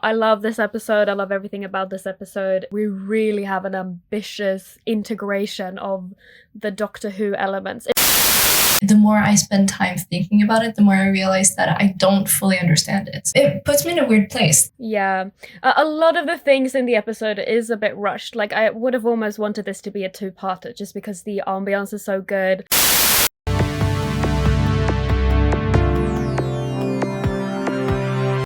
I love this episode. I love everything about this episode. We really have an ambitious integration of the Doctor Who elements. The more I spend time thinking about it, the more I realize that I don't fully understand it. It puts me in a weird place. Yeah. A lot of the things in the episode is a bit rushed. Like, I would have almost wanted this to be a two-parter just because the ambiance is so good.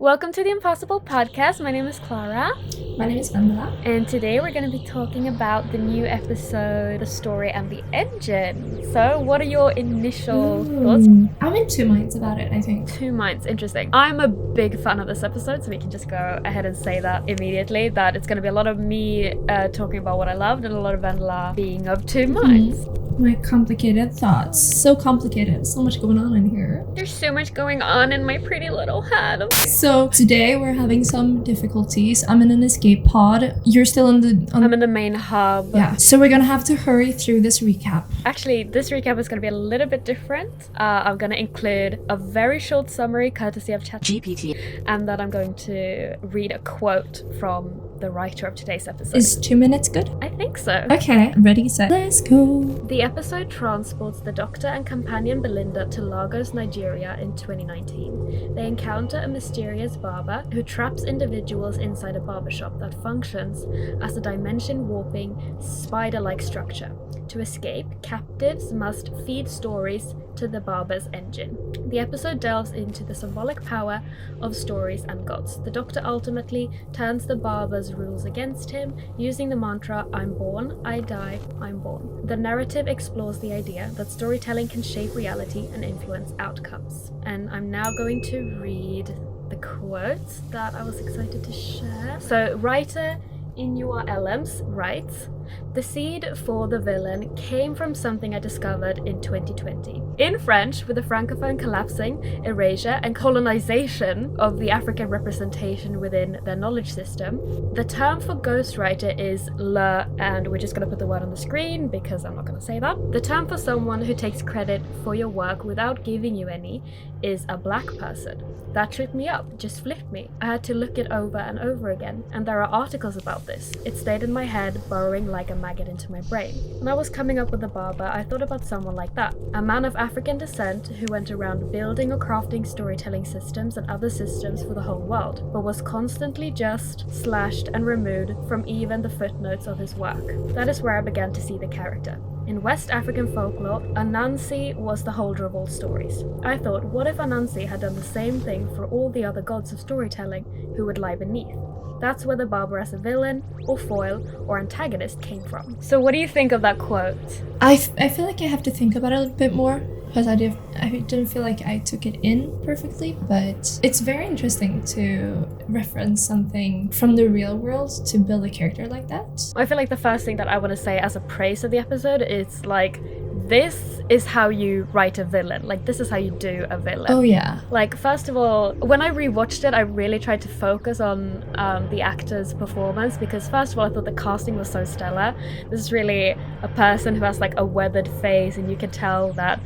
Welcome to the Impossible Podcast. My name is Clara. My name is Wendela. And today we're going to be talking about the new episode, the story and the engine. So what are your initial thoughts? I'm in two minds about it, I think. Two minds, interesting. I'm a big fan of this episode, so we can just go ahead and say that immediately, that it's going to be a lot of me talking about what I loved and a lot of Wendela being of two minds. My complicated thoughts. So complicated. So much going on in here. There's so much going on in my pretty little head. So today we're having some difficulties. I'm in an escape pod. You're still in the... I'm in the main hub. Yeah. So we're gonna have to hurry through this recap. Actually, this recap is gonna be a little bit different. I'm gonna include a very short summary courtesy of ChatGPT, and then I'm going to read a quote from the writer of today's episode. Is 2 minutes good? I think so. Okay. Ready, set, let's go. The episode transports the Doctor and companion Belinda to Lagos, Nigeria in 2019. They encounter a mysterious barber who traps individuals inside a barbershop that functions as a dimension-warping, spider-like structure. To escape, captives must feed stories to the barber's engine. The episode delves into the symbolic power of stories and gods. The Doctor ultimately turns the barber's rules against him, using the mantra, "I'm born, I die, I'm born." The narrative explores the idea that storytelling can shape reality and influence outcomes. And I'm now going to read the quote that I was excited to share. So, writer Inua Elms writes, "The seed for the villain came from something I discovered in 2020. In French, with the Francophone collapsing, erasure, and colonization of the African representation within their knowledge system, the term for ghostwriter is le," and we're just going to put the word on the screen because I'm not going to say that. "The term for someone who takes credit for your work without giving you any is a black person. That tripped me up, just flipped me. I had to look it over and over again, and there are articles about this. It stayed in my head, burrowing like a maggot into my brain. When I was coming up with the barber, I thought about someone like that. A man of African descent who went around building or crafting storytelling systems and other systems for the whole world, but was constantly just slashed and removed from even the footnotes of his work. That is where I began to see the character. In West African folklore, Anansi was the holder of all stories. I thought, what if Anansi had done the same thing for all the other gods of storytelling who would lie beneath? That's where the barber as a villain, or foil, or antagonist came from." So what do you think of that quote? I feel like I have to think about it a little bit more, because I didn't feel like I took it in perfectly, but it's very interesting to reference something from the real world to build a character like that. I feel like the first thing that I want to say as a praise of the episode is like, this is how you write a villain. Like, this is how you do a villain. Oh yeah. Like, first of all, when I rewatched it, I really tried to focus on the actor's performance, because first of all, I thought the casting was so stellar. This is really a person who has like a weathered face, and you can tell that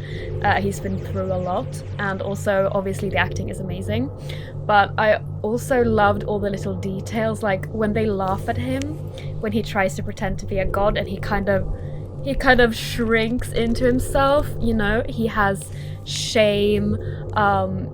he's been through a lot. And also, obviously, the acting is amazing. But I also loved all the little details, like when they laugh at him, when he tries to pretend to be a god, and he kind of shrinks into himself, you know, he has shame,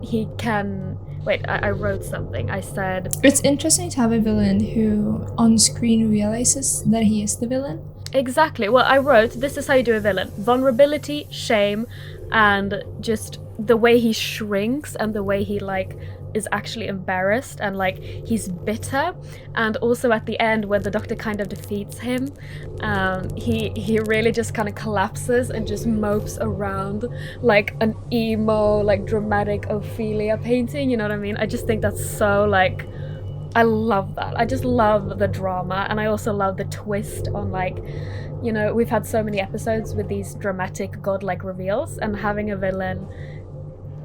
he can... Wait, I wrote something. I said... It's interesting to have a villain who on screen realizes that he is the villain. Exactly. Well, I wrote, this is how you do a villain. Vulnerability, shame, and just the way he shrinks and the way he like is actually embarrassed and like he's bitter. And also at the end when the Doctor kind of defeats him, he really just kind of collapses and just mopes around like an emo, like dramatic Ophelia painting, you know what I mean? I just think that's so like, I love that. I just love the drama, and I also love the twist on like, you know, we've had so many episodes with these dramatic godlike reveals, and having a villain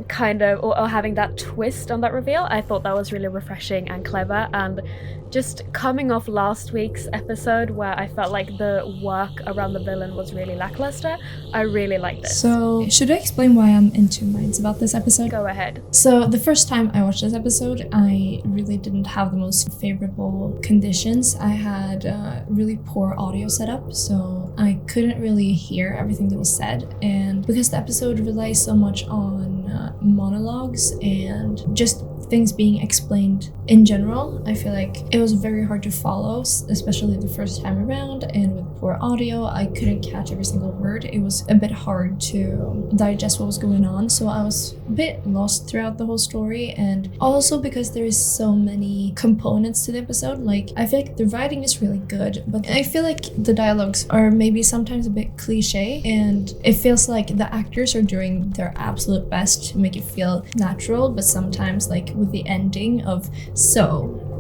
kind of, or having that twist on that reveal. I thought that was really refreshing and clever, and just coming off last week's episode where I felt like the work around the villain was really lackluster, I really like this. So, should I explain why I'm in two minds about this episode? Go ahead. So, the first time I watched this episode, I really didn't have the most favorable conditions. I had really poor audio setup, so I couldn't really hear everything that was said. And because the episode relies so much on monologues and just things being explained in general, I feel like it was very hard to follow, especially the first time around, and with poor audio I couldn't catch every single word. It was a bit hard to digest what was going on, so I was a bit lost throughout the whole story. And also because there is so many components to the episode, like I feel like the writing is really good, but I feel like the dialogues are maybe sometimes a bit cliche, and it feels like the actors are doing their absolute best to make it feel natural, but sometimes like with the ending of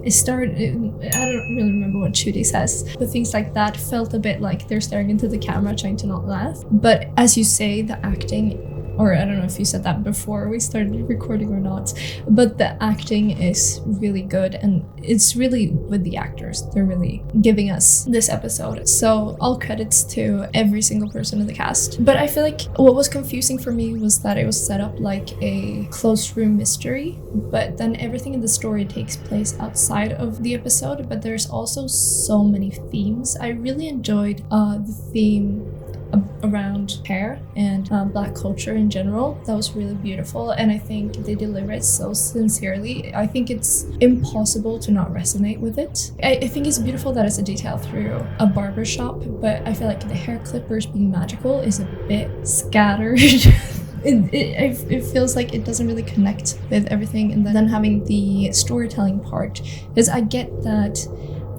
it started, I don't really remember what Judy says, but things like that felt a bit like they're staring into the camera trying to not laugh. But as you say, the acting, or I don't know if you said that before we started recording or not, but the acting is really good, and it's really with the actors. They're really giving us this episode. So all credits to every single person in the cast. But I feel like what was confusing for me was that it was set up like a closed room mystery, but then everything in the story takes place outside of the episode, but there's also so many themes. I really enjoyed the theme around hair and black culture in general. That was really beautiful, and I think they deliver it so sincerely. I think it's impossible to not resonate with it. I think it's beautiful that it's a detail through a barber shop, but I feel like the hair clippers being magical is a bit scattered. It feels like it doesn't really connect with everything, and then having the storytelling part, because I get that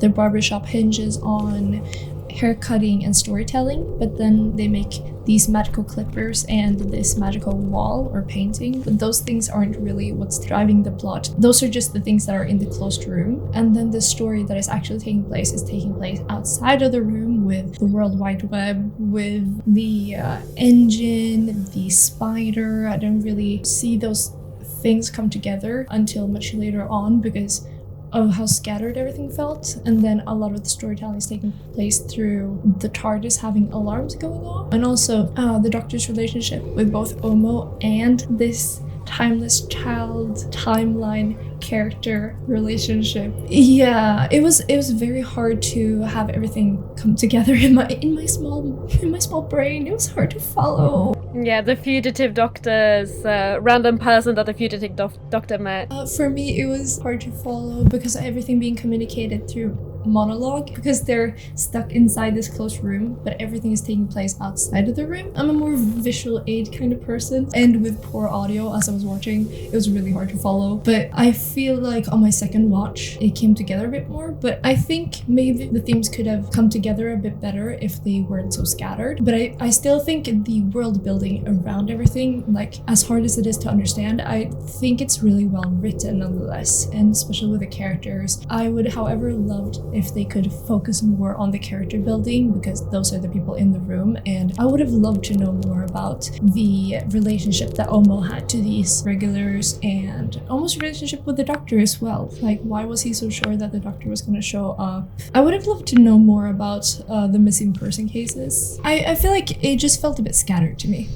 the barbershop hinges on hair cutting and storytelling, but then they make these magical clippers and this magical wall or painting, but those things aren't really what's driving the plot. Those are just the things that are in the closed room, and then the story that is actually taking place is taking place outside of the room with the World Wide Web, with the engine, the spider. I don't really see those things come together until much later on because of how scattered everything felt, and then a lot of the storytelling is taking place through the TARDIS having alarms going off, and also the Doctor's relationship with both Omo and this timeless child timeline character relationship. Yeah, it was very hard to have everything come together in my small brain. It was hard to follow. Yeah, the fugitive doctor's random person that the fugitive doctor met. For me, it was hard to follow because of everything being communicated through monologue, because they're stuck inside this closed room, but everything is taking place outside of the room. I'm a more visual aid kind of person, and with poor audio as I was watching, it was really hard to follow. But I feel like on my second watch, it came together a bit more. But I think maybe the themes could have come together a bit better if they weren't so scattered. But I still think the world building around everything, like as hard as it is to understand, I think it's really well written nonetheless, and especially with the characters. I would, however, loved if they could focus more on the character building, because those are the people in the room, and I would have loved to know more about the relationship that Omo had to these regulars, and Omo's relationship with the Doctor as well. Like, why was he so sure that the Doctor was going to show up? I would have loved to know more about the missing person cases. I feel like it just felt a bit scattered to me.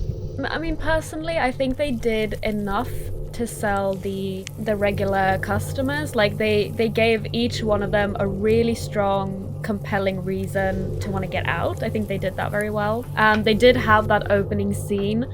I mean, personally, I think they did enough to sell the regular customers. Like they gave each one of them a really strong, compelling reason to want to get out. I think they did that very well. They did have that opening scene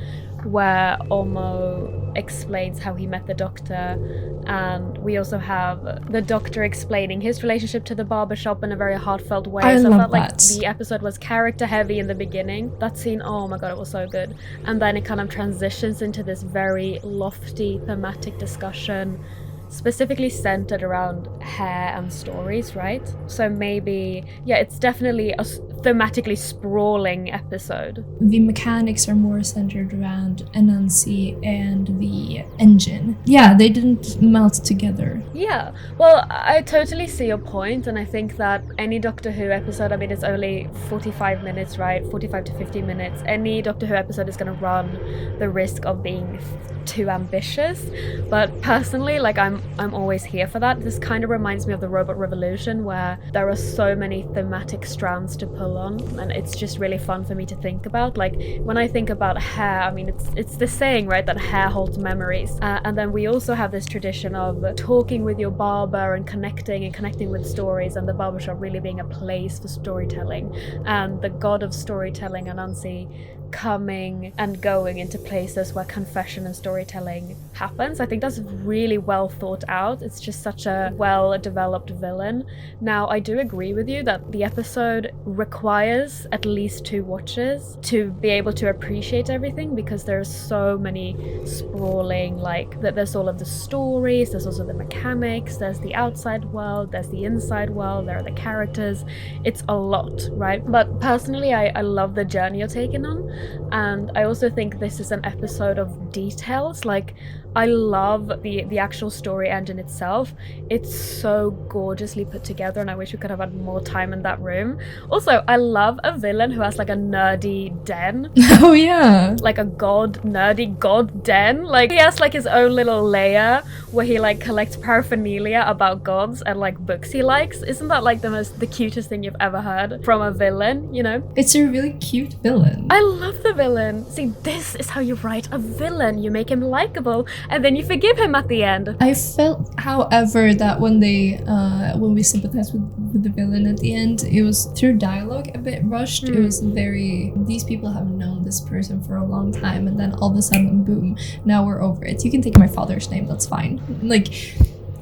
where Omo explains how he met the Doctor, and we also have the Doctor explaining his relationship to the barbershop in a very heartfelt way. I felt like the episode was character heavy in the beginning. That scene, oh my god, it was so good. And then it kind of transitions into this very lofty thematic discussion, specifically centered around hair and stories, right? So maybe, yeah, it's definitely thematically sprawling episode. The mechanics are more centered around Anansi and the engine. Yeah, they didn't melt together. Yeah, well, I totally see your point, and I think that any Doctor Who episode, I mean, it's only 45 minutes, right? 45 to 50 minutes. Any Doctor Who episode is going to run the risk of being too ambitious, but personally, like, I'm always here for that. This kind of reminds me of the Robot Revolution, where there are so many thematic strands to pull on, and it's just really fun for me to think about. Like, when I think about hair, I mean, it's the saying, right, that hair holds memories, and then we also have this tradition of talking with your barber and connecting with stories, and the barbershop really being a place for storytelling, and the god of storytelling, Anansi, coming and going into places where confession and storytelling happens. I think that's really well thought out. It's just such a well-developed villain. Now, I do agree with you that the episode requires at least 2 watches to be able to appreciate everything, because there's so many sprawling, like, there's all of the stories, there's also the mechanics, there's the outside world, there's the inside world, there are the characters. It's a lot, right? But personally, I love the journey you're taking on. And I also think this is an episode of details. Like, I love the actual story engine itself. It's so gorgeously put together, and I wish we could have had more time in that room. Also, I love a villain who has like a nerdy den. Oh yeah. Like a nerdy god den. Like, he has like his own little layer where he like collects paraphernalia about gods and like books he likes. Isn't that like the cutest thing you've ever heard from a villain, you know? It's a really cute villain. I love the villain. See, this is how you write a villain. You make him likable, and then you forgive him at the end. I felt, however, that when we sympathized with the villain at the end, it was through dialogue a bit rushed. It was very, these people have known this person for a long time, and then all of a sudden, boom, now we're over it. You can take my father's name, that's fine. Like,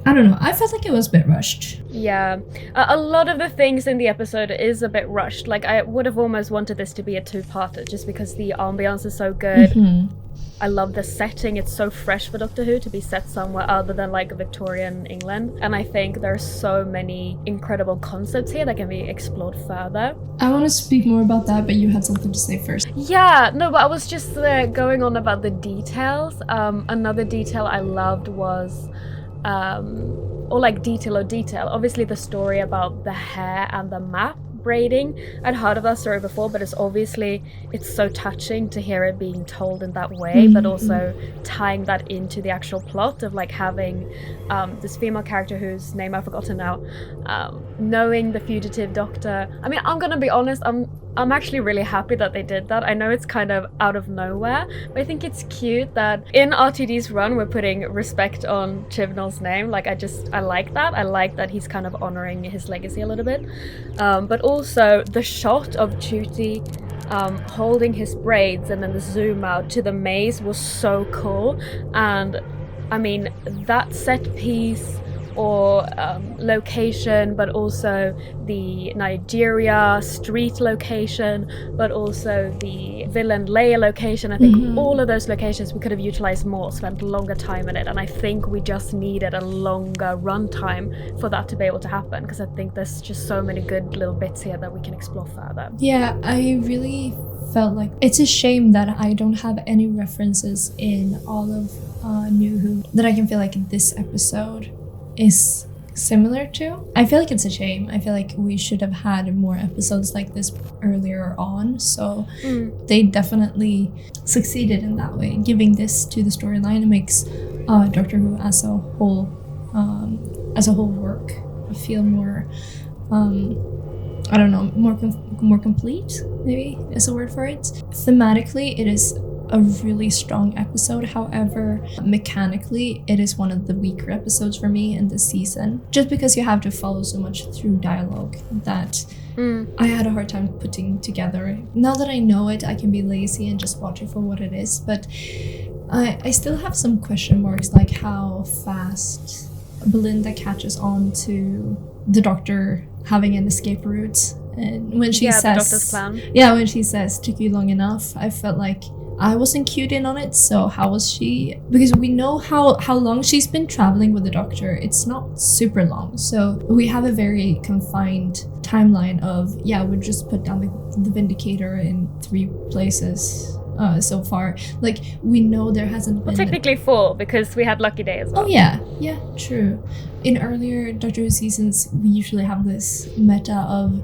I don't know, I felt like it was a bit rushed. Yeah, a lot of the things in the episode is a bit rushed. Like, I would have almost wanted this to be a 2-parter, just because the ambiance is so good. I love the setting. It's so fresh for Doctor Who to be set somewhere other than like Victorian England. And I think there are so many incredible concepts here that can be explored further. I want to speak more about that, but you had something to say first. Yeah, no, but I was just going on about the details. Another detail I loved was, detail. Obviously the story about the hair and the map braiding. I'd heard of that story before, but it's so touching to hear it being told in that way, but also tying that into the actual plot of like having this female character whose name I've forgotten now, knowing the fugitive doctor. I mean, I'm gonna be honest, I'm actually really happy that they did that. I know it's kind of out of nowhere, but I think it's cute that in RTD's run we're putting respect on Chibnall's name. Like, I like that. I like that he's kind of honoring his legacy a little bit. But also the shot of Ncuti holding his braids and then the zoom out to the maze was so cool. And I mean, that set piece or location, but also the Nigeria street location, but also the villain layer location. I think all of those locations we could have utilized more, spent longer time in it, and I think we just needed a longer runtime for that to be able to happen, because I think there's just so many good little bits here that we can explore further. Yeah, I really felt like it's a shame that I don't have any references in all of New Who that I can feel like this episode is similar to. I feel like it's a shame. I feel like we should have had more episodes like this earlier on, so they definitely succeeded in that way, giving this to the storyline. It makes Doctor Who as a whole work feel more I don't know, more complete, maybe is a word for it. Thematically, it is a really strong episode. However, mechanically, it is one of the weaker episodes for me in this season. Just because you have to follow so much through dialogue that I had a hard time putting together. Now that I know it, I can be lazy and just watch it for what it is. But I still have some question marks, like how fast Belinda catches on to the Doctor having an escape route. And when she says, the Doctor's plan. Yeah, when she says, took you long enough, I felt like I wasn't cued in on it, so how was she? Because we know how long she's been traveling with the Doctor. It's not super long, so we have a very confined timeline of, we just put down the Vindicator in 3 places so far. Like, we know there hasn't been... Well, technically 4, because we had Lucky Day as well. Oh yeah, true. In earlier Doctor Who seasons, we usually have this meta of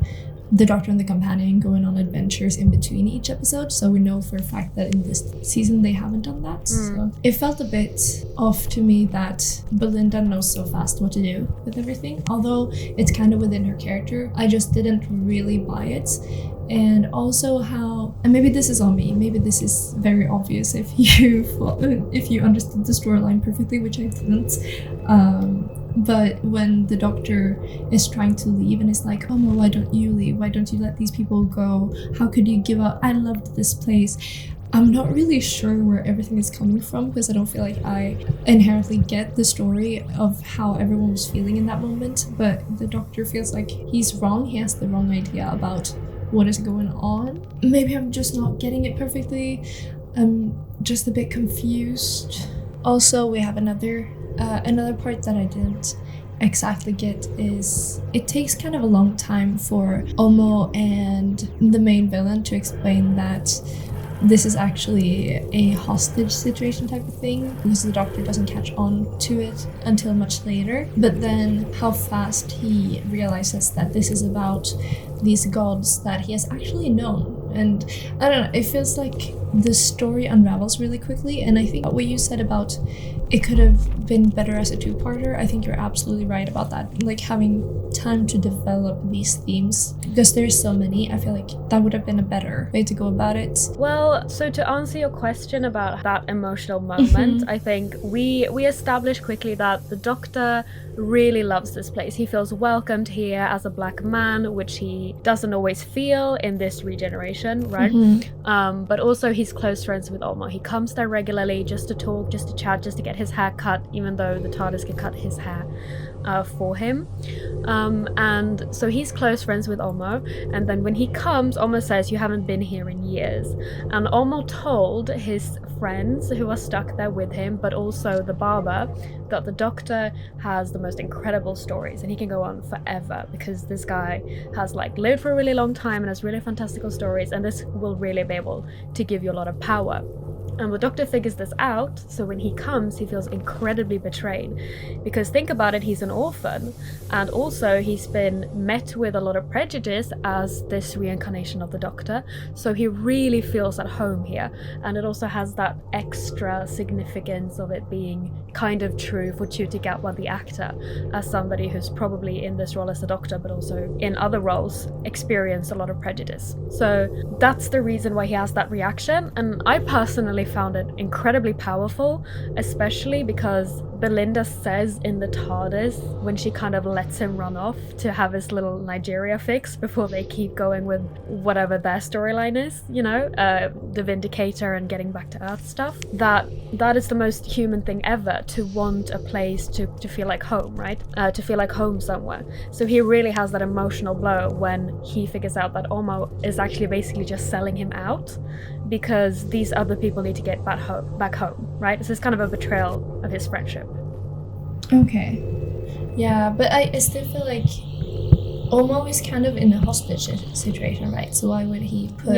the Doctor and the Companion going on adventures in between each episode, so we know for a fact that in this season they haven't done that. So it felt a bit off to me that Belinda knows so fast what to do with everything, although it's kind of within her character. I just didn't really buy it. And also how, and maybe this is on me, maybe this is very obvious if you understood the storyline perfectly, which I didn't. But when the Doctor is trying to leave and is like, oh no, why don't you leave? Why don't you let these people go? How could you give up? I loved this place. I'm not really sure where everything is coming from, because I don't feel like I inherently get the story of how everyone was feeling in that moment. But the Doctor feels like he's wrong. He has the wrong idea about what is going on. Maybe I'm just not getting it perfectly. I'm just a bit confused. Also, we have another part that I didn't exactly get is it takes kind of a long time for Omo and the main villain to explain that this is actually a hostage situation type of thing, because the Doctor doesn't catch on to it until much later. But then how fast he realizes that this is about these gods that he has actually known. And I don't know, it feels like the story unravels really quickly. And I think what you said about it could have been better as a 2-parter, I think you're absolutely right about that. Like, having time to develop these themes, because there's so many, I feel like that would have been a better way to go about it. Well, so to answer your question about that emotional moment, I think we established quickly that the Doctor really loves this place. He feels welcomed here as a black man, which he doesn't always feel in this regeneration, right? But also he's close friends with Olmo. He comes there regularly just to talk, just to chat, just to get his hair cut, even though the TARDIS can cut his hair for him. And so he's close friends with Olmo, and then when he comes, Olmo says, you haven't been here in years. And Olmo told his friends who are stuck there with him, but also the barber, that the Doctor has the most incredible stories, and he can go on forever because this guy has like lived for a really long time and has really fantastical stories, and this will really be able to give you a lot of power. And the Doctor figures this out, so when he comes, he feels incredibly betrayed. Because think about it, he's an orphan, and also he's been met with a lot of prejudice as this reincarnation of the Doctor, so he really feels at home here. And it also has that extra significance of it being kind of true for Ncuti Gatwa, the actor, as somebody who's probably in this role as the Doctor, but also in other roles, experienced a lot of prejudice. So that's the reason why he has that reaction, and I personally found it incredibly powerful, especially because Belinda says in the TARDIS, when she kind of lets him run off to have his little Nigeria fix before they keep going with whatever their storyline is, you know, the Vindicator and getting back to Earth stuff, that is the most human thing ever, to want a place to feel like home, right? To feel like home somewhere. So he really has that emotional blow when he figures out that Olmo is actually basically just selling him out because these other people need to get back home, right? So it's kind of a betrayal of his friendship. Okay. Yeah, but I still feel like Olmo is kind of in a hostage situation, right? So why would he put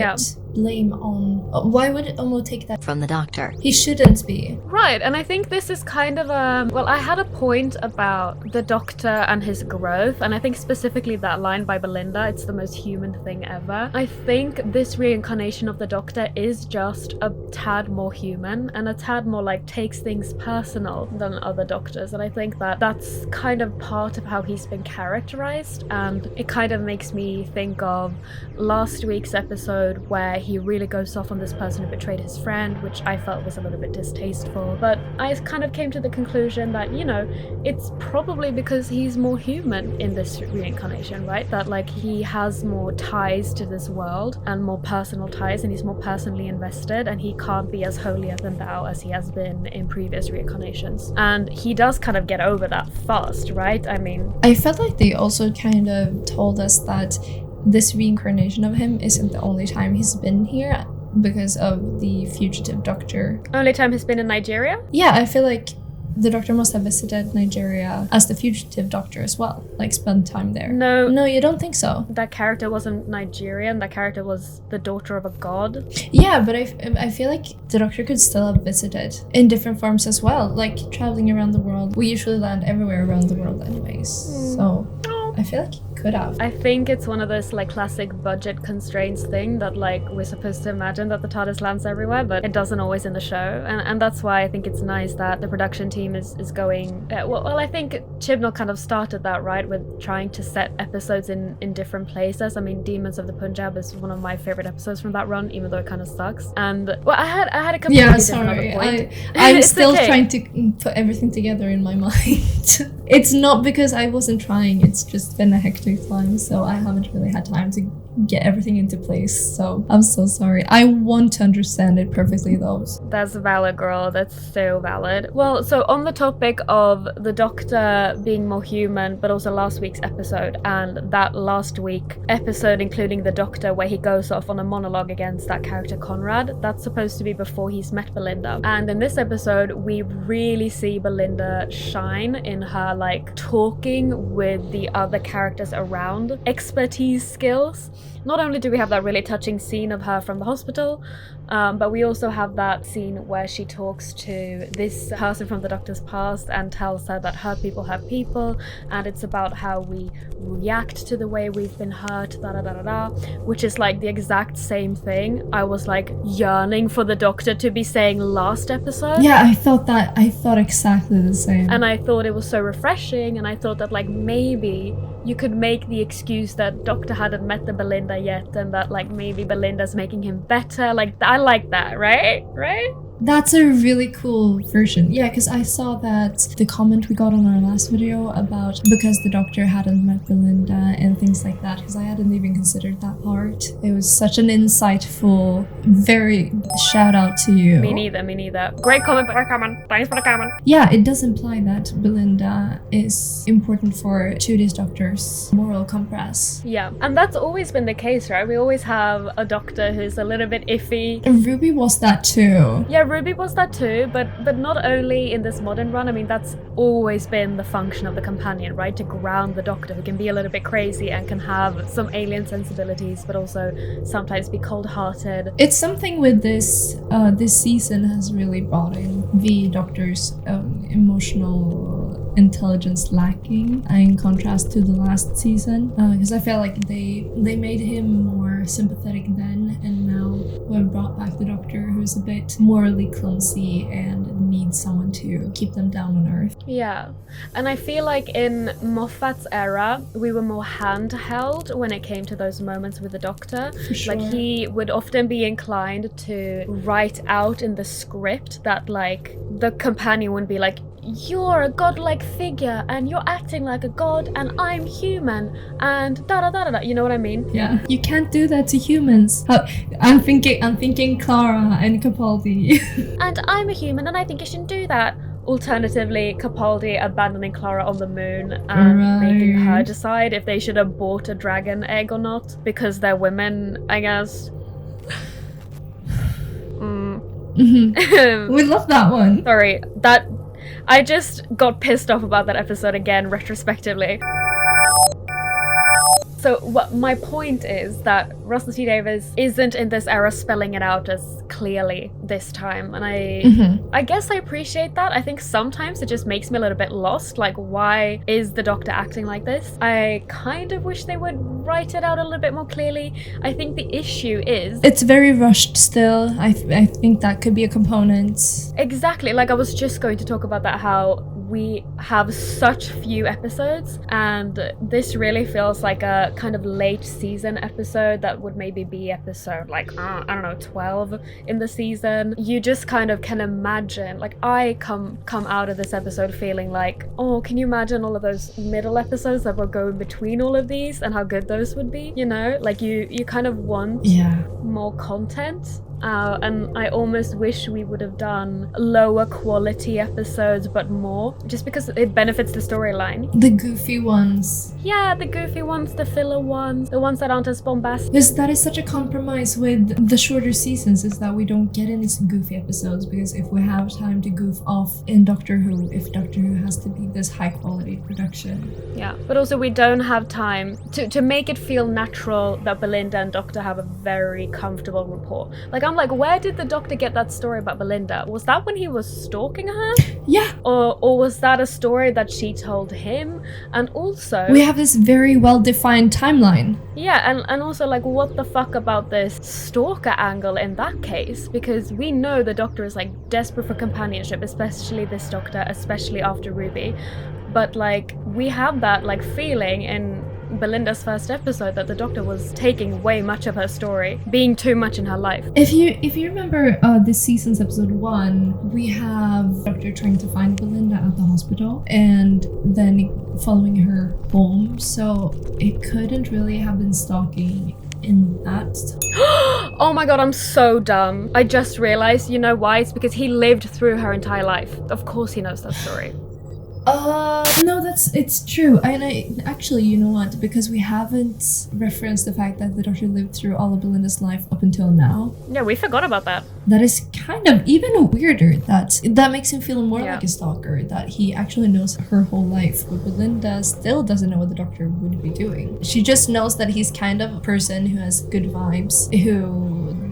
blame on... Why would Olmo take that from the Doctor? He shouldn't be. Right, and I think this is kind of a... Well, I had a point about the Doctor and his growth, and I think specifically that line by Belinda, it's the most human thing ever. I think this reincarnation of the Doctor is just a tad more human, and a tad more like takes things personal than other Doctors, and I think that that's kind of part of how he's been characterized, and it kind of makes me think of last week's episode where he really goes off on this person who betrayed his friend, which I felt was a little bit distasteful. But I kind of came to the conclusion that, you know, it's probably because he's more human in this reincarnation, right? That like he has more ties to this world and more personal ties, and he's more personally invested, and he can't be as holier than thou as he has been in previous reincarnations. And he does kind of get over that fast, right? I mean, I felt like they also kind of told us that this reincarnation of him isn't the only time he's been here. because of the fugitive doctor. Only time he's been in Nigeria? Yeah, I feel like the doctor must have visited Nigeria as the fugitive doctor as well, like spent time there. No, you don't think so? That character wasn't Nigerian. That character was the daughter of a god. Yeah, but I feel like the doctor could still have visited in different forms as well, like traveling around the world. We usually land everywhere around the world anyways, so I feel like he could have. I think it's one of those like classic budget constraints thing that like we're supposed to imagine that the TARDIS lands everywhere, but it doesn't always in the show, and that's why I think it's nice that the production team is going. Well, I think Chibnall kind of started that, right, with trying to set episodes in different places. I mean, Demons of the Punjab is one of my favorite episodes from that run, even though it kind of sucks. And well, I had a completely different other point. I'm still trying to put everything together in my mind. It's not because I wasn't trying, it's just been a hectic time, so I haven't really had time to get everything into place, so I'm so sorry. I want to understand it perfectly though. That's valid, girl. That's so valid. Well, so on the topic of the Doctor being more human, but also last week's episode, and that last week episode including the Doctor where he goes off on a monologue against that character Conrad, that's supposed to be before he's met Belinda. And in this episode, we really see Belinda shine in her like talking with the other characters around expertise skills. Not only do we have that really touching scene of her from the hospital, but we also have that scene where she talks to this person from the Doctor's past and tells her that hurt people hurt people, and it's about how we react to the way we've been hurt, which is like the exact same thing I was like yearning for the Doctor to be saying last episode. Yeah, I thought exactly the same. And I thought it was so refreshing, and I thought that like maybe you could make the excuse that Doctor hadn't met the Belinda yet, and that like maybe Belinda's making him better. Like I like that, right? That's a really cool version. Yeah, because I saw that the comment we got on our last video about because the Doctor hadn't met Belinda and things like that, because I hadn't even considered that part. It was such an insightful, very shout out to you. Me neither. Great comment, thanks for the comment. Yeah, it does imply that Belinda is important for Judy's Doctor's moral compass. Yeah, and that's always been the case, right? We always have a Doctor who's a little bit iffy. Ruby was that too. Yeah, Ruby was that too, but not only in this modern run. I mean, that's always been the function of the companion, right? To ground the Doctor, who can be a little bit crazy and can have some alien sensibilities, but also sometimes be cold-hearted. It's something with this season has really brought in the Doctor's emotional intelligence lacking in contrast to the last season, because I feel like they made him more sympathetic then, and now we've brought back the Doctor who's a bit morally clumsy and needs someone to keep them down on Earth. Yeah, and I feel like in Moffat's era we were more handheld when it came to those moments with the Doctor. For sure. Like he would often be inclined to write out in the script that like the companion would be like, you're a godlike figure and you're acting like a god and I'm human and da-da-da-da-da, you know what I mean? Yeah. You can't do that to humans. I'm thinking Clara and Capaldi. And I'm a human and I think you shouldn't do that. Alternatively, Capaldi abandoning Clara on the moon and making her decide if they should abort a dragon egg or not because they're women, I guess. Mm-hmm. We love that one. Sorry, I just got pissed off about that episode again, retrospectively. So what my point is that Russell T Davies isn't in this era spelling it out as clearly this time, and I guess I appreciate that. I think sometimes it just makes me a little bit lost, like why is the Doctor acting like this? I kind of wish they would write it out a little bit more clearly. I think the issue is it's very rushed still. I think that could be a component. Exactly, like I was just going to talk about that, how we have such few episodes, and this really feels like a kind of late season episode that would maybe be episode like I don't know, 12 in the season. You just kind of can imagine, like I come out of this episode feeling like, oh, can you imagine all of those middle episodes that will go in between all of these and how good those would be, you know? Like you kind of want more content And I almost wish we would have done lower quality episodes but more, just because it benefits the storyline. The goofy ones. Yeah, the goofy ones, the filler ones, the ones that aren't as bombastic. Because that is such a compromise with the shorter seasons, is that we don't get any goofy episodes, because if we have time to goof off in Doctor Who, if Doctor Who has to be this high quality production. Yeah, but also we don't have time to make it feel natural that Belinda and Doctor have a very comfortable rapport. Like, I'm like, where did the Doctor get that story about Belinda? Was that when he was stalking her? Yeah. Or was that a story that she told him? And also... we have this very well-defined timeline. Yeah, and also, like, what the fuck about this stalker angle in that case? Because we know the Doctor is, like, desperate for companionship, especially this Doctor, especially after Ruby. But, like, we have that, like, feeling in Belinda's first episode that the Doctor was taking way much of her story, being too much in her life. If you remember this season's episode 1, we have Doctor trying to find Belinda at the hospital and then following her home, so it couldn't really have been stalking in that. Oh my god, I'm so dumb. I just realized, you know why? It's because he lived through her entire life. Of course he knows that story. No, it's true. And I actually, you know what? Because we haven't referenced the fact that the Doctor lived through all of Belinda's life up until now. Yeah, we forgot about that. That is kind of even weirder. That makes him feel more like a stalker. That he actually knows her whole life, but Belinda still doesn't know what the Doctor would be doing. She just knows that he's kind of a person who has good vibes, who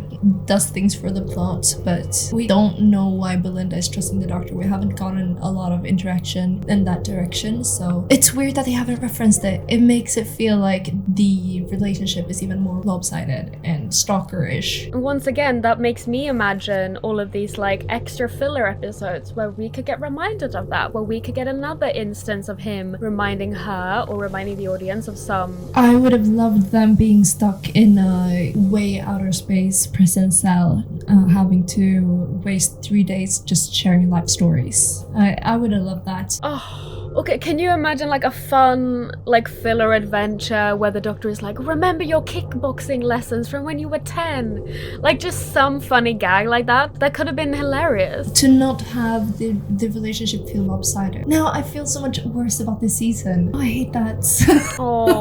does things for the plot, but we don't know why Belinda is trusting the Doctor. We haven't gotten a lot of interaction in that direction, so it's weird that they haven't referenced it. It makes it feel like the relationship is even more lopsided and stalker-ish. Once again, that makes me imagine all of these like extra filler episodes where we could get reminded of that, where we could get another instance of him reminding her or reminding the audience of some... I would have loved them being stuck in a way outer space prison cell, having to waste 3 days just sharing life stories. I would have loved that. Oh, okay, can you imagine like a fun like filler adventure where the Doctor is like, remember your kickboxing lessons from when you were 10? Like just some funny gag like that. That could have been hilarious. To not have the relationship feel lopsided. Now I feel so much worse about this season. Oh, I hate that. Oh.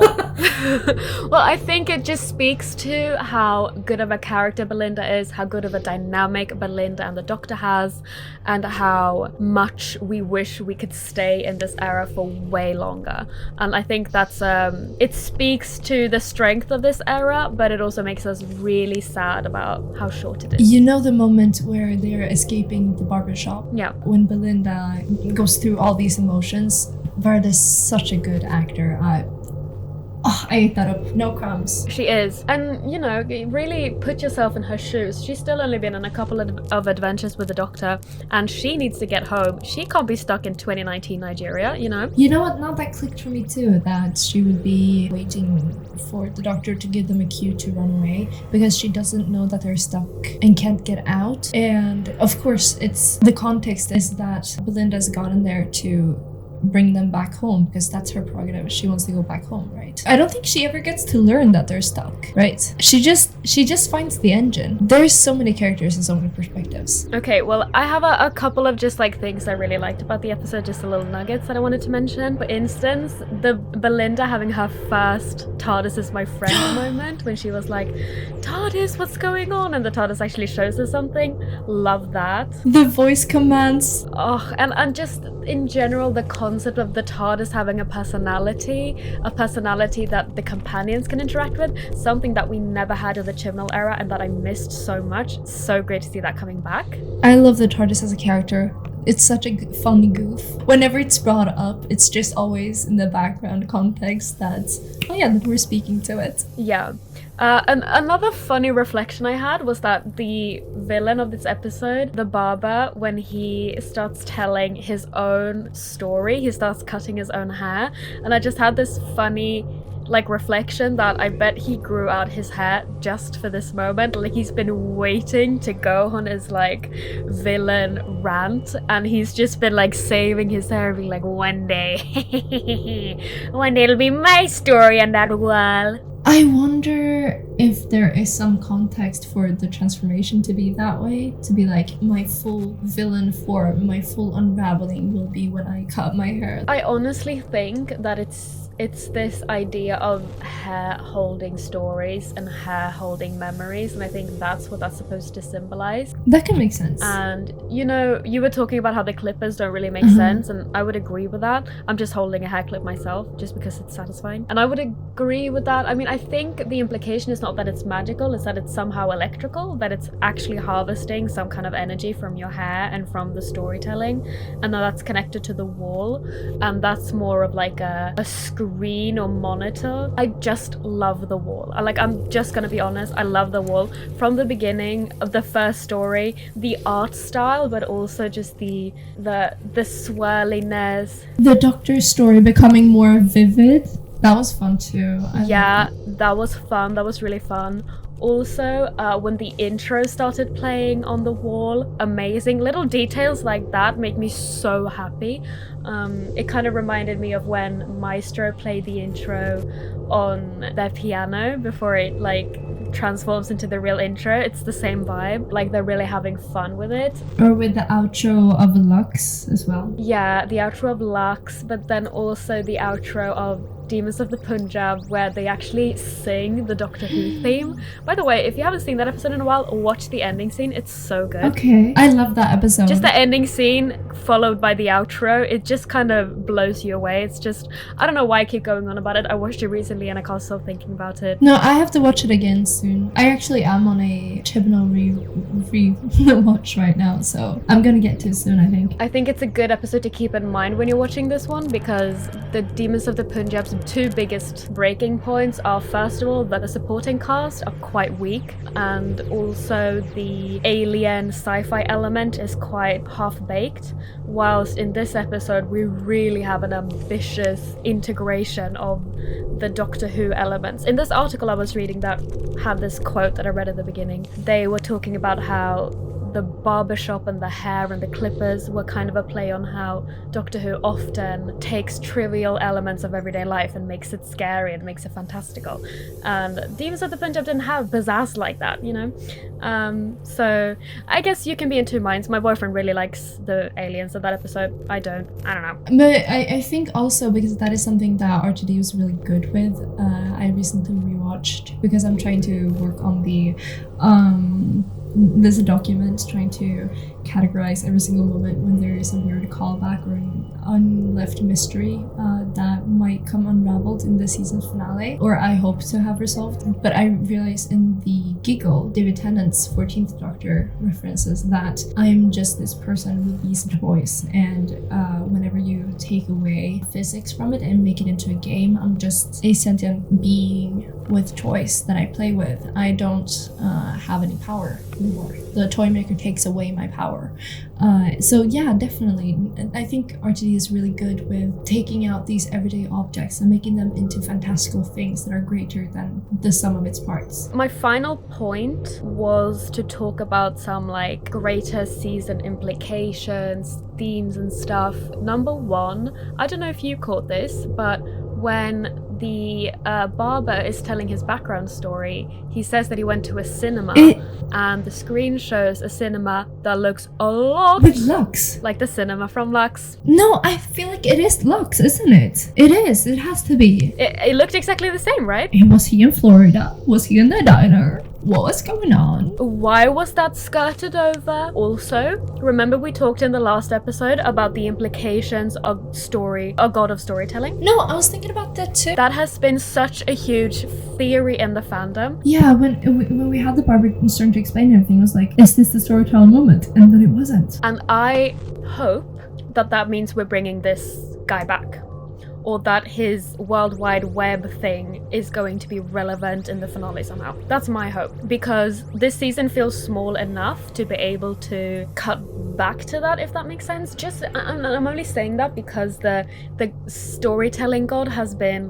Well, I think it just speaks to how good of a character Belinda is, how good of a dynamic Belinda and the Doctor has, and how much we wish we could stay in this era for way longer. And I think that's it speaks to the strength of this era, but it also makes us really sad about how short it is. You know the moment where they're escaping the barbershop? Yeah. When Belinda goes through all these emotions. Verda's such a good actor. I ate that up. No crumbs. She is. And, you know, really put yourself in her shoes. She's still only been on a couple of adventures with the Doctor, and she needs to get home. She can't be stuck in 2019 Nigeria, you know? You know what? Now that clicked for me too, that she would be waiting for the Doctor to give them a cue to run away, because she doesn't know that they're stuck and can't get out. And, of course, it's the context is that Belinda's gotten there to bring them back home, because that's her prerogative. She wants to go back home, right? I don't think she ever gets to learn that they're stuck, right? She just finds the engine. There's so many characters and so many perspectives. Okay, well, I have a couple of just like things I really liked about the episode, just a little nuggets that I wanted to mention. For instance, the Belinda having her first TARDIS is my friend moment when she was like, TARDIS, what's going on? And the TARDIS actually shows her something. Love that. The voice commands. Oh, and just in general, the concept of the TARDIS having a personality that the companions can interact with, something that we never had in the Chibnall era and that I missed so much. So great to see that coming back. I love the TARDIS as a character. It's such a funny goof. Whenever it's brought up, it's just always in the background context that, oh yeah, that we're speaking to it. Yeah. And another funny reflection I had was that the villain of this episode, the barber, when he starts telling his own story, he starts cutting his own hair, and I just had this funny like reflection that I bet he grew out his hair just for this moment. Like he's been waiting to go on his like villain rant, and he's just been like saving his hair and being like, one day it'll be my story on that wall. I wonder if there is some context for the transformation to be that way, to be like my full villain form, my full unraveling will be when I cut my hair. I honestly think that it's this idea of hair holding stories and hair holding memories, and I think that's what that's supposed to symbolize. That can make sense. And you know, you were talking about how the clippers don't really make sense, and I would agree with that. I'm just holding a hair clip myself just because it's satisfying, and I would agree with that. I mean, I think the implication is not that it's magical, it's that it's somehow electrical, that it's actually harvesting some kind of energy from your hair and from the storytelling, and that's connected to the wall, and that's more of like a screen or monitor. I just love the wall. I'm just gonna be honest, I love the wall from the beginning of the first story, the art style, but also just the swirliness. The Doctor's story becoming more vivid. That was fun too. Yeah, that was fun. That was really fun. Also, when the intro started playing on the wall, amazing. Little details like that make me so happy. It kind of reminded me of when Maestro played the intro on their piano before it transforms into the real intro. It's the same vibe. Like, they're really having fun with it. Or with the outro of Lux as well. Yeah, the outro of Lux, but then also the outro of Demons of the Punjab, where they actually sing the Doctor Who theme. By the way, if you haven't seen that episode in a while, watch the ending scene. It's so good. Okay, I love that episode. Just the ending scene followed by the outro, it just kind of blows you away. It's just, I don't know why I keep going on about it. I watched it recently and I can't stop thinking about it. No, I have to watch it again soon. I actually am on a Chibnall re-watch right now, so I'm gonna get to it soon, I think. I think it's a good episode to keep in mind when you're watching this one, because the Demons of the Punjab's two biggest breaking points are, first of all, that the supporting cast are quite weak, and also the alien sci-fi element is quite half-baked, whilst in this episode we really have an ambitious integration of the Doctor Who elements. In this article I was reading that had this quote that I read at the beginning, they were talking about how the barbershop and the hair and the clippers were kind of a play on how Doctor Who often takes trivial elements of everyday life and makes it scary and makes it fantastical. And Demons of the Punjab didn't have pizzazz like that, you know? So I guess you can be in two minds. My boyfriend really likes the aliens of that episode. I don't know. But I think also because that is something that RTD was really good with. I recently rewatched because I'm trying to work on the there's a document trying to categorize every single moment when there is a weird callback or an unleft mystery that might come unraveled in the season finale, or I hope to have resolved. But I realized in the Giggle, David Tennant's 14th Doctor references that I'm just this person with these toys, and whenever you take away physics from it and make it into a game, I'm just a sentient being with toys that I play with. I don't have any power anymore. The toy maker takes away my power. So yeah, definitely. I think RTD is really good with taking out these everyday objects and making them into fantastical things that are greater than the sum of its parts. My final point was to talk about some greater season implications, themes and stuff. Number one, I don't know if you caught this, but when the barber is telling his background story, he says that he went to a cinema and the screen shows a cinema that looks a lot with Lux, like the cinema from Lux. No, I feel like it is Lux, isn't it? It is. It has to be. It looked exactly the same, right? Was he in Florida? Was he in the diner? What was going on? Why was that skirted over? Also, remember we talked in the last episode about the implications of a god of storytelling? No, I was thinking about that too. That has been such a huge theory in the fandom. Yeah, when we had the barber starting to explain everything, I was like, is this the storytelling moment? And then it wasn't. And I hope that means we're bringing this guy back, or that his World Wide Web thing is going to be relevant in the finale somehow. That's my hope, because this season feels small enough to be able to cut back to that, if that makes sense. I'm only saying that because the storytelling god has been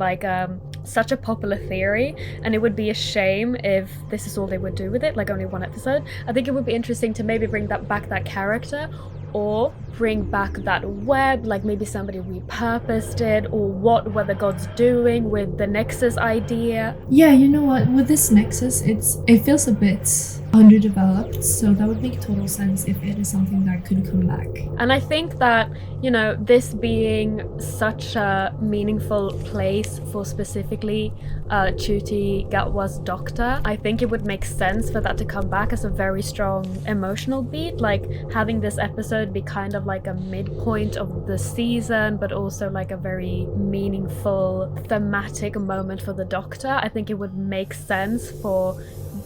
such a popular theory, and it would be a shame if this is all they would do with it, only one episode. I think it would be interesting to maybe bring that character, or bring back that web, like maybe somebody repurposed it, or what were the gods doing with the Nexus idea? Yeah, you know what? With this Nexus, it feels a bit underdeveloped, so that would make total sense if it is something that could come back. And I think that, you know, this being such a meaningful place for specifically Ncuti Gatwa's doctor, I think it would make sense for that to come back as a very strong emotional beat, like having this episode be kind of like a midpoint of the season, but also like a very meaningful thematic moment for the doctor. I think it would make sense for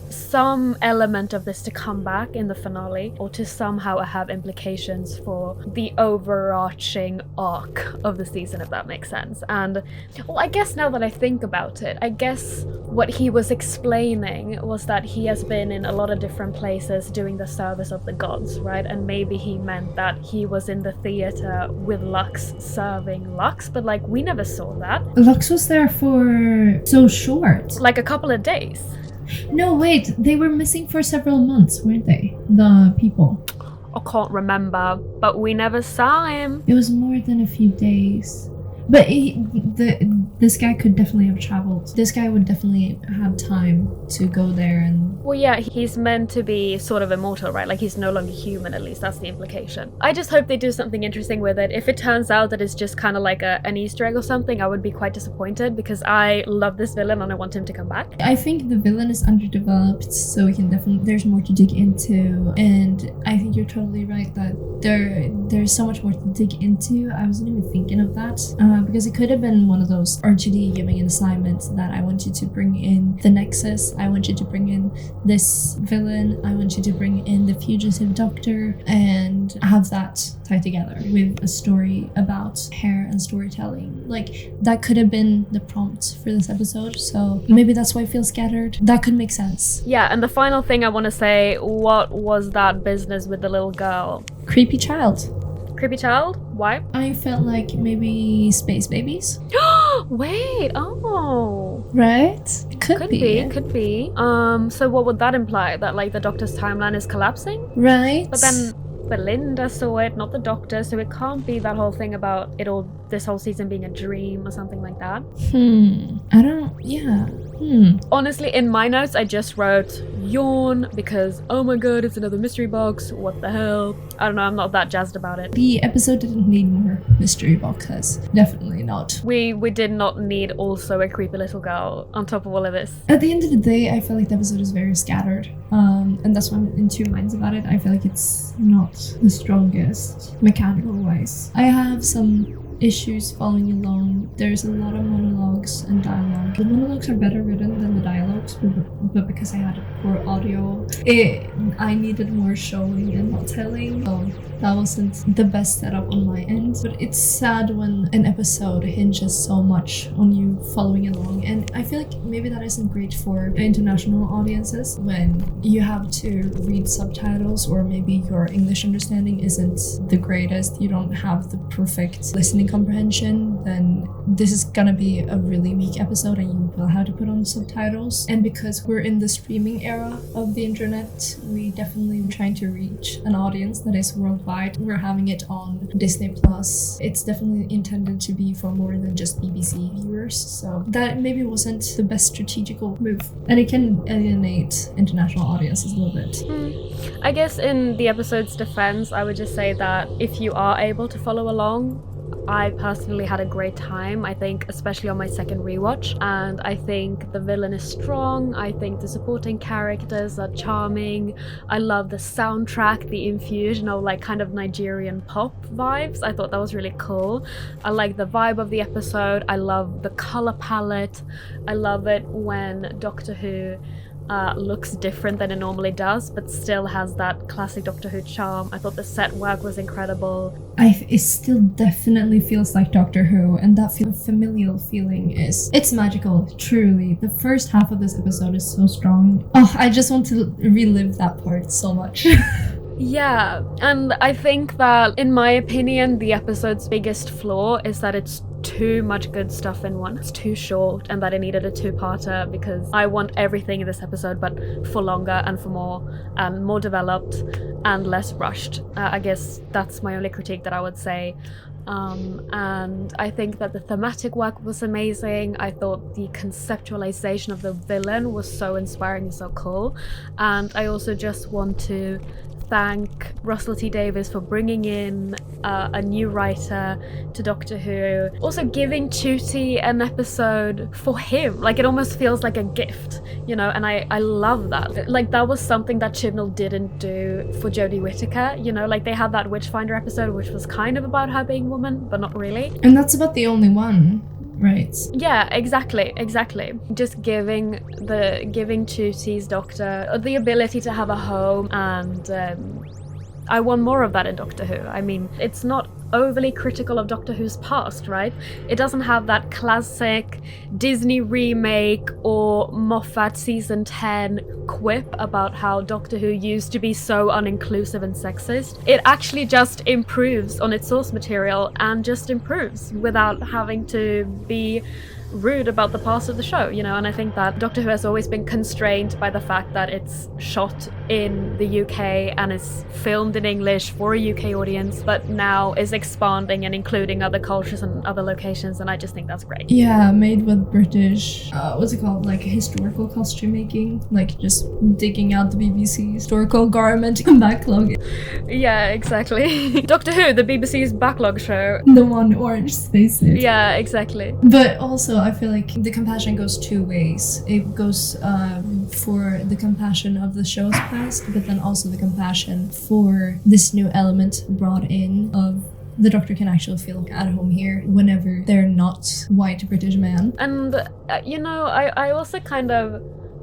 some element of this to come back in the finale, or to somehow have implications for the overarching arc of the season, if that makes sense. And well, I guess now that I think about it, I guess what he was explaining was that he has been in a lot of different places doing the service of the gods, right? And maybe he meant that he was in the theater with Lux serving Lux, but like we never saw that. Lux was there for so short. Like a couple of days. No, wait, they were missing for several months, weren't they? The people. I can't remember, but we never saw him. It was more than a few days. But this guy could definitely have traveled. This guy would definitely have time to go there and... Well, yeah, he's meant to be sort of immortal, right? Like, he's no longer human, at least. That's the implication. I just hope they do something interesting with it. If it turns out that it's just kind of like an Easter egg or something, I would be quite disappointed, because I love this villain and I want him to come back. I think the villain is underdeveloped, so we can definitely... There's more to dig into. And I think you're totally right that there's so much more to dig into. I wasn't even thinking of that. Because it could have been one of those RGD giving an assignment that I want you to bring in the Nexus, I want you to bring in this villain, I want you to bring in the fugitive doctor, and have that tied together with a story about hair and storytelling. Like, that could have been the prompt for this episode, so maybe that's why it feels scattered. That could make sense. Yeah, and the final thing I want to say, what was that business with the little girl? Creepy child. Creepy child? Why? I felt like maybe space babies. Wait, oh. Right? Could be. So what would that imply? That like the doctor's timeline is collapsing? Right. But then Belinda saw it, not the doctor, so it can't be that whole thing about this whole season being a dream or something like that. Honestly, in my notes, I just wrote yawn because, oh my god, it's another mystery box. What the hell? I don't know, I'm not that jazzed about it. The episode didn't need more mystery boxes. Definitely not. We did not need also a creepy little girl on top of all of this. At the end of the day, I feel like the episode is very scattered. And that's why I'm in two minds about it. I feel like it's not the strongest mechanical wise. I have some issues following along. There's a lot of monologues and dialogue. The monologues are better written than the dialogues, but because I had poor audio, I needed more showing and not telling. So that wasn't the best setup on my end. But it's sad when an episode hinges so much on you following along. And I feel like maybe that isn't great for international audiences when you have to read subtitles, or maybe your English understanding isn't the greatest. You don't have the perfect listening comprehension. Then this is gonna be a really weak episode and you will have to put on subtitles. And because we're in the streaming era of the internet, we definitely are trying to reach an audience that is worldwide. We're having it on Disney Plus. It's definitely intended to be for more than just BBC viewers, so that maybe wasn't the best strategical move, and it can alienate international audiences a little bit. I guess in the episode's defense, I would just say that if you are able to follow along, I personally had a great time, I think, especially on my second rewatch, and I think the villain is strong, I think the supporting characters are charming, I love the soundtrack, the infusion of like kind of Nigerian pop vibes. I thought that was really cool. I like the vibe of the episode, I love the color palette, I love it when Doctor Who looks different than it normally does, but still has that classic Doctor Who charm. I thought the set work was incredible. It still definitely feels like Doctor Who, and that familial feeling it's magical, truly. The first half of this episode is so strong. Oh, I just want to relive that part so much. Yeah, and I think that, in my opinion, the episode's biggest flaw is that it's too much good stuff in one. It's too short, and that it needed a two-parter, because I want everything in this episode, but for longer and for more, and more developed and less rushed. I guess that's my only critique that I would say. And I think that the thematic work was amazing. I thought the conceptualization of the villain was so inspiring and so cool. And I also just want to thank Russell T Davies for bringing in a new writer to Doctor Who, also giving Ncuti an episode for him. Like, it almost feels like a gift, you know, and I love that. Like, that was something that Chibnall didn't do for Jodie Whittaker, you know, like they had that Witchfinder episode, which was kind of about her being woman, but not really. And that's about the only one. Right. Yeah, exactly. Just giving Nchuti's Doctor the ability to have a home, and I want more of that in Doctor Who. I mean, it's not overly critical of Doctor Who's past, right? It doesn't have that classic Disney remake or Moffat season 10 quip about how Doctor Who used to be so uninclusive and sexist. It actually just improves on its source material and just improves without having to be rude about the past of the show, you know. And I think that Doctor Who has always been constrained by the fact that it's shot in the UK and is filmed in English for a UK audience, but now is expanding and including other cultures and other locations, and I just think that's great. Yeah, made with British, what's it called, like historical costume making, like just digging out the BBC historical garment backlog. Yeah, exactly. Doctor Who, the BBC's backlog show. The one orange spacesuit. Yeah, exactly. But also, I feel like the compassion goes two ways. It goes for the compassion of the show's past, but then also the compassion for this new element brought in of the Doctor can actually feel at home here whenever they're not white British man. And, you know, I also kind of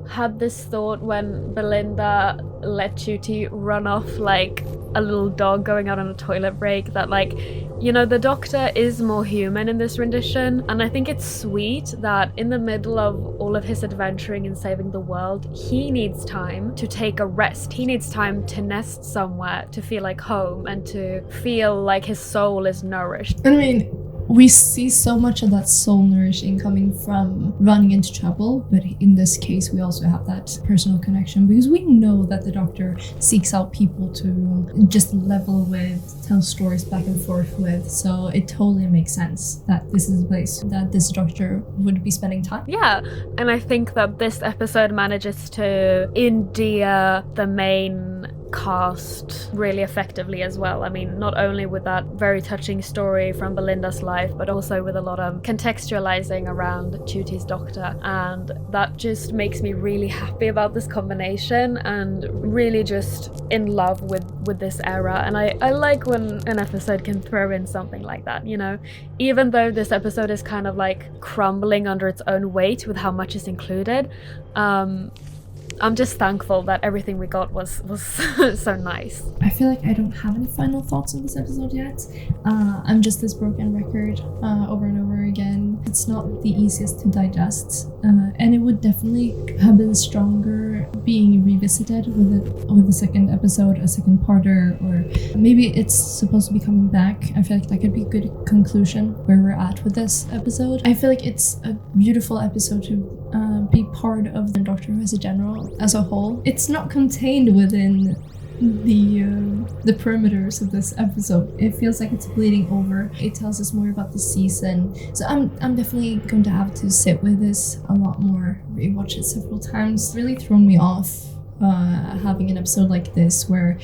had this thought when Belinda let Ncuti run off like a little dog going out on a toilet break, that, like, you know, the Doctor is more human in this rendition, and I think it's sweet that in the middle of all of his adventuring and saving the world, he needs time to take a rest. He needs time to nest somewhere, to feel like home, and to feel like his soul is nourished. I mean, we see so much of that soul nourishing coming from running into trouble, but in this case we also have that personal connection, because we know that the Doctor seeks out people to just level with, tell stories back and forth with, so it totally makes sense that this is a place that this Doctor would be spending time. Yeah, and I think that this episode manages to endear the main cast really effectively as well. I mean, not only with that very touching story from Belinda's life, but also with a lot of contextualizing around Ncuti's Doctor, and that just makes me really happy about this combination and really just in love with this era. And I like when an episode can throw in something like that, you know, even though this episode is kind of like crumbling under its own weight with how much is included. I'm just thankful that everything we got was so nice. I feel like I don't have any final thoughts on this episode yet. I'm just this broken record over and over again. It's not the easiest to digest, and it would definitely have been stronger being revisited with a second episode, a second parter, or maybe it's supposed to be coming back. I feel like that could be a good conclusion where we're at with this episode. I feel like it's a beautiful episode to be part of the Doctor Who as a whole. It's not contained within the perimeters of this episode. It feels like it's bleeding over. It tells us more about the season. So I'm definitely going to have to sit with this a lot more, rewatch it several times. It's really thrown me off having an episode like this where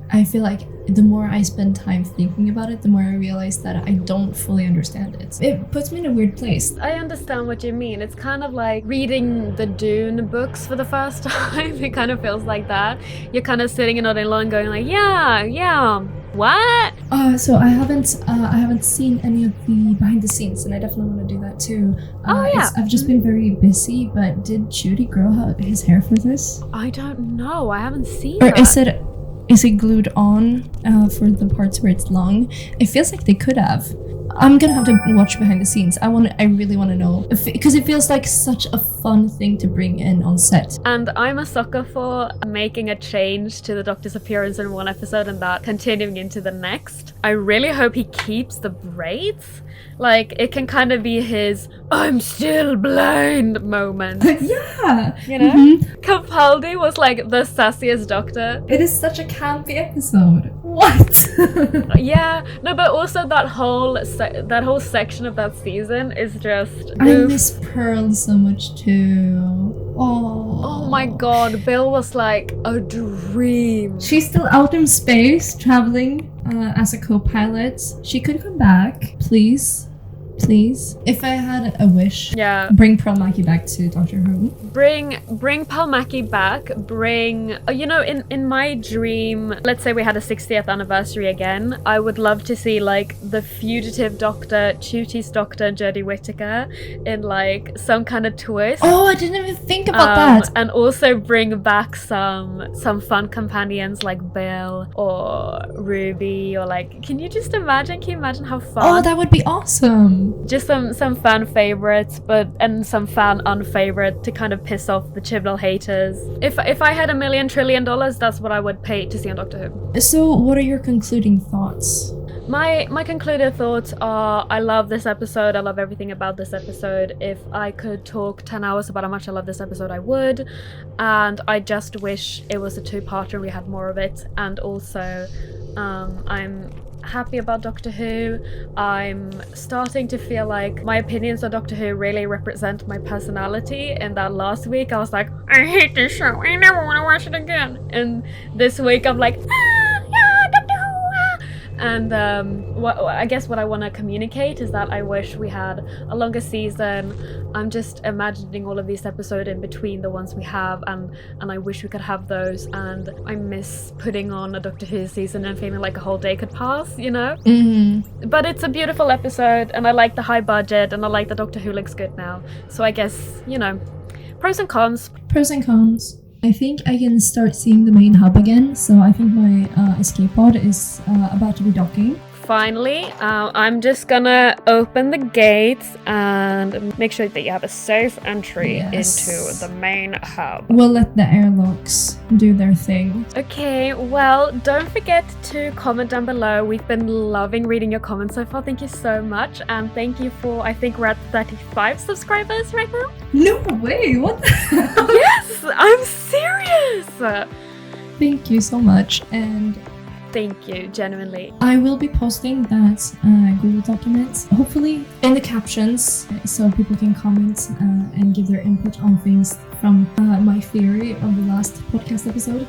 I feel like the more I spend time thinking about it, the more I realize that I don't fully understand it. It puts me in a weird place. I understand what you mean. It's kind of like reading the Dune books for the first time. It kind of feels like that. You're kind of sitting in all day long going like, yeah, what? So I haven't seen any of the behind the scenes, and I definitely want to do that too. I've just been very busy, but did Ncuti grow out his hair for this? I don't know. I haven't seen or that. Is it glued on for the parts where it's long? It feels like they could have. I'm gonna have to watch behind the scenes. I really want to know, because it feels like such a fun thing to bring in on set. And I'm a sucker for making a change to the Doctor's appearance in one episode and that continuing into the next. I really hope he keeps the braids, Like, it can kind of be his "I'm still blind" moment. Yeah. You know? Mhm. Capaldi was like the sassiest doctor. It is such a campy episode. What? Yeah, no, but also that whole section of that season is just I oof. miss Pearl so much too. Oh my god, Bill was like a dream. She's still out in space, traveling as a co-pilot. She could come back, please. Please. If I had a wish, Yeah. bring Pearl Mackie back to Doctor Who. Bring Palmaki back. Bring, you know, in my dream, let's say we had a 60th anniversary again, I would love to see like the fugitive Doctor, Tooties Doctor, Jodie Whittaker in like some kind of twist. Oh, I didn't even think about that. And also bring back some fun companions like Bill or Ruby, or like, can you imagine how fun? Oh, that would be awesome. Just some fan favorites, and some fan unfavorite to kind of piss off the Chibnall haters. If I had $1 million trillion, that's what I would pay to see on Doctor Who. So, what are your concluding thoughts? My concluded thoughts are, I love this episode. I love everything about this episode. If I could talk 10 hours about how much I love this episode, I would. And I just wish it was a two-parter and we had more of it. And also, I'm happy about Doctor Who. I'm starting to feel like my opinions on Doctor Who really represent my personality. And that last week I was like, I hate this show, I never want to watch it again. And this week I'm like, yeah, Doctor Who. And I guess what I want to communicate is that I wish we had a longer season. I'm just imagining all of these episodes in between the ones we have, and I wish we could have those. And I miss putting on a Doctor Who season and feeling like a whole day could pass, you know? Mm-hmm. But it's a beautiful episode, and I like the high budget, and I like that Doctor Who looks good now. So I guess, you know, pros and cons. Pros and cons. I think I can start seeing the main hub again, so I think my escape pod is about to be docking. Finally, I'm just gonna open the gates and make sure that you have a safe entry into the main hub. We'll let the airlocks do their thing. Okay, well, don't forget to comment down below. We've been loving reading your comments so far. Thank you so much, and thank you for, I think we're at 35 subscribers right now. No way, what the hell? Yes, I'm serious! Thank you so much, and thank you, genuinely. I will be posting that Google document, hopefully in the captions, so people can comment and give their input on things from my theory of the last podcast episode.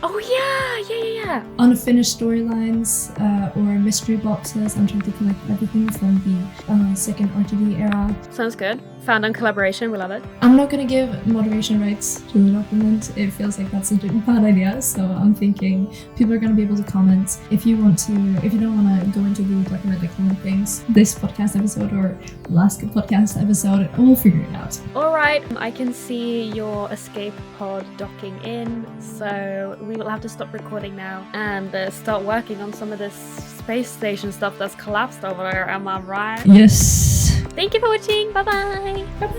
Oh yeah. Unfinished storylines or mystery boxes. I'm trying to collect everything from the second RTD era. Sounds good. Fandom collaboration, we love it. I'm not gonna give moderation rights to the document. It feels like that's a bad idea. So I'm thinking people are gonna be able to comment. If you don't want to go into Google document and comment things, this podcast episode or last podcast episode, we'll figure it out. Alright, I can see your escape pod docking in, so we will have to stop recording now and start working on some of this space station stuff that's collapsed over there, am I right? Yes. Thank you for watching, bye bye! Bye bye.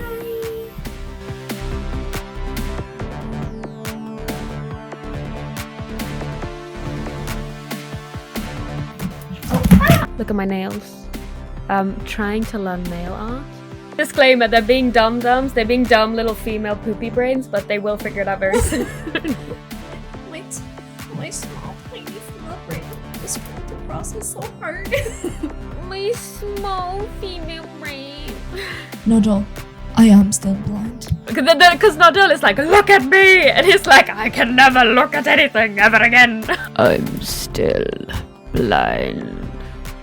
Look at my nails. I'm trying to learn nail art. Disclaimer, they're being dum-dums, they're being dumb little female poopy brains, but they will figure it out very soon. Wait, my small tiny female brain is trying to process so hard. My small female brain. Nodal, I am still blind. Because Nodal is like, look at me! And he's like, I can never look at anything ever again. I'm still blind.